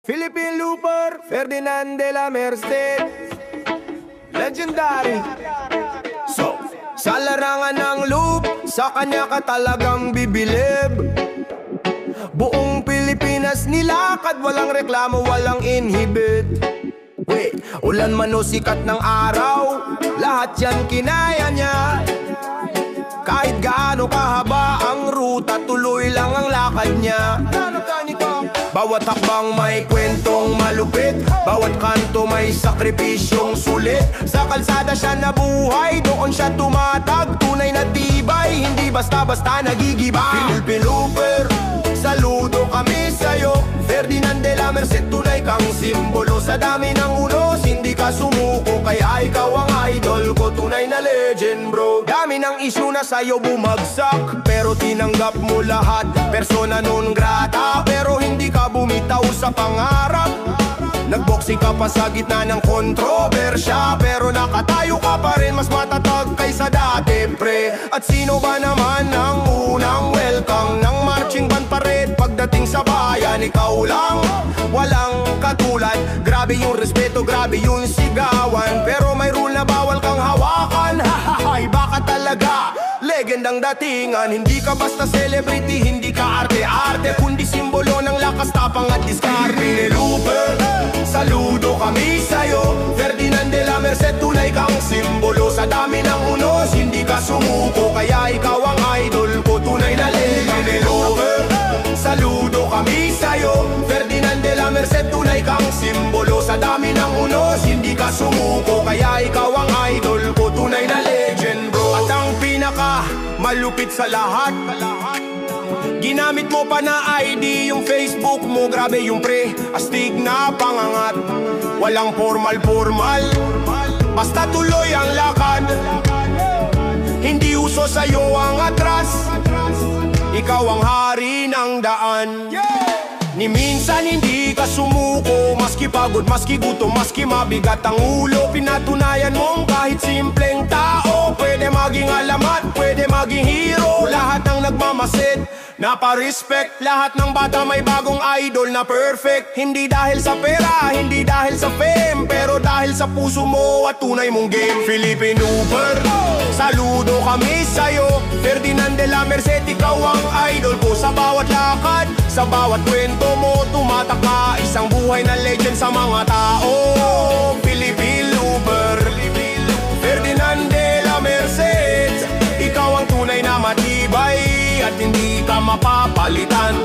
Philippine Looper, Ferdinand de la Merced, legendary. So, sa larangan ng loop, sa kanya ka talagang bibilib. Buong Pilipinas nilakad, walang reklamo, walang inhibit. Ulan man o sikat ng araw, lahat yan kinaya niya. Kahit gaano kahaba ang ruta, tuloy lang ang lakad niya. Bawat hakbang may kwentong malupit, bawat kanto may sakripisyong sulit. Sa kalsada siya nabuhay, doon siya tumatag. Tunay na tibay, hindi basta-basta nagigibay. Philippine Looper, saludo kami sa'yo. Ferdinand de la Merced, tunay kang simbolo. Sa dami ng unos, hindi ka sumuko, kaya ikaw ang idol ko. Tunay na legend bro. Dami ng issue na sa'yo bumagsak, pero tinanggap mo lahat. Persona non grata, pero hindi ka bumitaw sa pangarap. Nagboxing ka pa sa gitna ng kontrobersya, pero nakatayo ka pa rin, mas matatag kaysa dati pre. At sino ba naman ang unang welcome ng marching band parade? Pagdating sa bayan, ikaw lang, walang katulad. Grabe yung respeto, grabe yung sigawan, pero may rule na bawal kang hawakan. Hahahay, baka talaga legend ang datingan. Hindi ka basta celebrity, hindi ka arte-arte, kundi simbolo ng lakas, tapang at diskarte. Philippine Looper, saludo kami sa'yo. Ferdinand de la Merced, tunay kang simbolo. Sa dami ng unos, hindi ka sumuko, kaya ikaw ang idol ko. Tunay na legend. Philippine Looper, saludo kami sa'yo. Ferdinand de la Merced, tunay kang simbolo. Sa dami ng unos, hindi ka sumuko, kaya ikaw ang idol ko. Tunay na legend bro. At ang pinaka malupit sa lahat, ginamit mo pa na ID yung Facebook mo. Grabe yung pre, astig na pangangat. Walang formal, basta tuloy ang lakad. Hindi uso sa'yo ang atras, ikaw ang hari ng daan. Ni minsan hindi ka sumuko, maski pagod, maski gutom, maski mabigat ang ulo. Pinatunayan mong kahit simpleng tao pwede maging alamat, pwede maging hero. Lahat ng nagmamasid, napa-respect. Lahat ng bata may bagong idol na perfect. Hindi dahil sa pera, hindi dahil sa fame, pero dahil sa puso mo at tunay mong game. Philippine Looper, saludo kami sa'yo. Ferdinand de la Merced, ikaw ang idol ko. Sa bawat lakad, sa bawat kwento mo, tumatak ka, isang buhay na legend sa mga tao. Philippine Looper, Ferdinand de la Merced, ikaw ang tunay na matibay at hindi ka mapapalitan.